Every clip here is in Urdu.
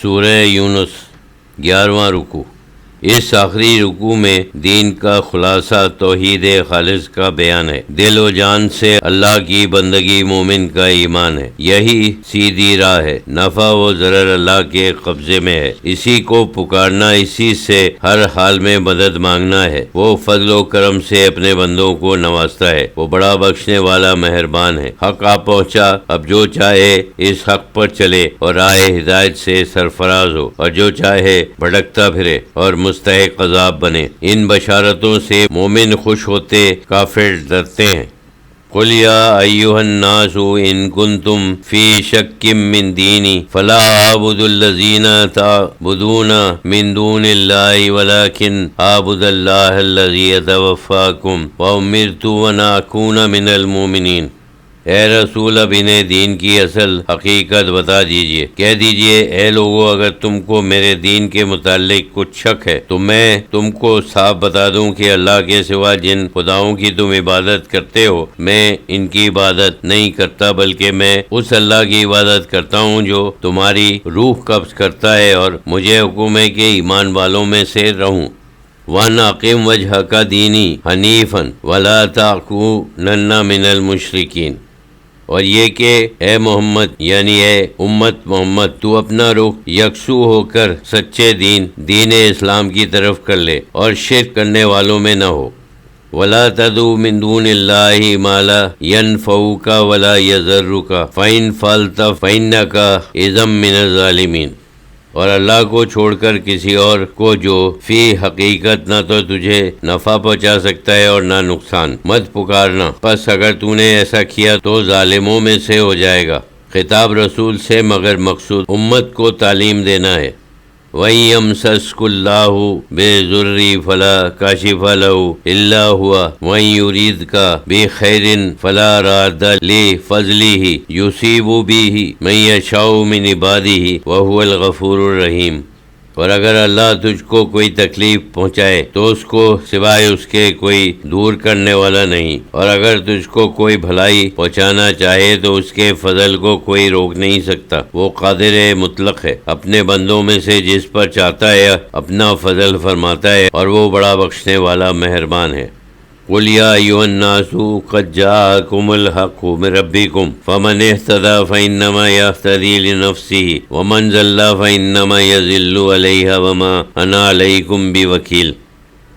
سورہ یونس 11واں رکوع۔ اس آخری رکوع میں دین کا خلاصہ توحید خالص کا بیان ہے۔ دل و جان سے اللہ کی بندگی مومن کا ایمان ہے، یہی سیدھی راہ ہے۔ نفع و ضرر اللہ کے قبضے میں ہے، اسی کو پکارنا، اسی سے ہر حال میں مدد مانگنا ہے۔ وہ فضل و کرم سے اپنے بندوں کو نوازتا ہے، وہ بڑا بخشنے والا مہربان ہے۔ حق آ پہنچا، اب جو چاہے اس حق پر چلے اور راہ ہدایت سے سرفراز ہو، اور جو چاہے بھٹکتا پھرے اور مستحق عذاب بنے۔ ان بشارتوں سے مومن خوش ہوتے، کافر ڈرتے ہیں۔ قل یا ایھا الناس ان کنتم فی شک من دینی فلا اعبد الذین تعبدون من دون اللہ ولکن اعبد اللہ الذی یتوفاکم وامرت ان اکون من المؤمنین۔ اے رسول، اب انہیں دین کی اصل حقیقت بتا دیجئے۔ کہہ دیجئے، اے لوگو، اگر تم کو میرے دین کے متعلق کچھ شک ہے تو میں تم کو صاف بتا دوں کہ اللہ کے سوا جن خداؤں کی تم عبادت کرتے ہو، میں ان کی عبادت نہیں کرتا، بلکہ میں اس اللہ کی عبادت کرتا ہوں جو تمہاری روح قبض کرتا ہے، اور مجھے حکم ہے کہ ایمان والوں میں سے رہوں۔ وَأَنْ أَقِمْ وَجْهَكَ دِينِي حَنِيفًا وَلَا تَكُونَنَّ مِنَ الْمُشْرِكِينَ۔ اور یہ کہ اے محمد، یعنی اے امت محمد، تو اپنا رخ یکسو ہو کر سچے دین اسلام کی طرف کر لے اور شرک کرنے والوں میں نہ ہو۔ وَلَا تَدْعُ مِن دُونِ اللَّهِ مَا لَا يَنفَعُكَ وَلَا يَضُرُّكَ فَإِن فَعَلْتَ فَإِنَّكَ إِذًا مِنَ الظَّالِمِينَ۔ اور اللہ کو چھوڑ کر کسی اور کو جو فی حقیقت نہ تو تجھے نفع پہنچا سکتا ہے اور نہ نقصان، مت پکارنا، پس اگر تو نے ایسا کیا تو ظالموں میں سے ہو جائے گا۔ خطاب رسول سے، مگر مقصود امت کو تعلیم دینا ہے۔ وَإِن يَمْسَسْكَ اللَّهُ بِضُرٍّ فَلَا كَاشِفَ لَهُ إِلَّا هُوَ وَإِن يُرِدْكَ بِخَيْرٍ فَلَا رَادَّ لِفَضْلِهِ يُصِيبُ بِهِ مَن يَشَاءُ مِنْ عِبَادِهِ وَهُوَ الْغَفُورُ الرَّحِيمُ۔ اور اگر اللہ تجھ کو کوئی تکلیف پہنچائے تو اس کو سوائے اس کے کوئی دور کرنے والا نہیں، اور اگر تجھ کو کوئی بھلائی پہنچانا چاہے تو اس کے فضل کو کوئی روک نہیں سکتا۔ وہ قادر مطلق ہے، اپنے بندوں میں سے جس پر چاہتا ہے اپنا فضل فرماتا ہے، اور وہ بڑا بخشنے والا مہربان ہے۔ قُلْ يَا أَيُّهَا النَّاسُ قَدْ جَاءَكُمُ الْحَقُّ مِنْ رَبِّكُمْ فَمَنِ اهْتَدَىٰ فَإِنَّمَا يَهْتَدِي لِنَفْسِهِ وَمَنْ ضَلَّ فَإِنَّمَا يَضِلُّ عَلَيْهَا وَمَا أَنَا عَلَيْكُمْ بِوَكِيلٍ۔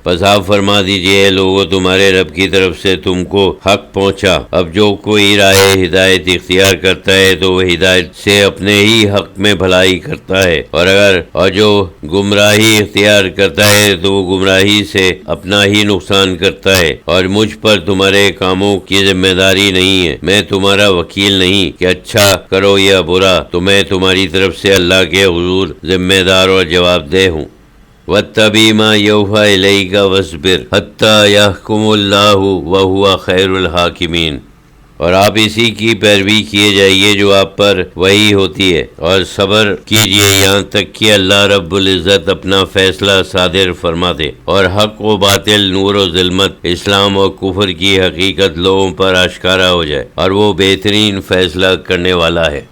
پس آپ فرما دیجئے، اے لوگو، تمہارے رب کی طرف سے تم کو حق پہنچا۔ اب جو کوئی راہ ہدایت اختیار کرتا ہے تو وہ ہدایت سے اپنے ہی حق میں بھلائی کرتا ہے، اور جو گمراہی اختیار کرتا ہے تو وہ گمراہی سے اپنا ہی نقصان کرتا ہے۔ اور مجھ پر تمہارے کاموں کی ذمہ داری نہیں ہے، میں تمہارا وکیل نہیں کہ اچھا کرو یا برا، تو میں تمہاری طرف سے اللہ کے حضور ذمہ دار اور جواب دہ ہوں۔ وَاتَّبِعْ مَا يُوحَىٰ إِلَيْكَ وَاصْبِرْ حَتَّىٰ يَحْكُمَ اللَّهُ وَهُوَ خَيْرُ الْحَاكِمِينَ۔ اور آپ اسی کی پیروی کیے جائیے جو آپ پر وحی ہوتی ہے، اور صبر کیجیے یہاں تک کہ اللہ رب العزت اپنا فیصلہ صادر فرما دے، اور حق و باطل، نور و ظلمت، اسلام و کفر کی حقیقت لوگوں پر آشکارا ہو جائے، اور وہ بہترین فیصلہ کرنے والا ہے۔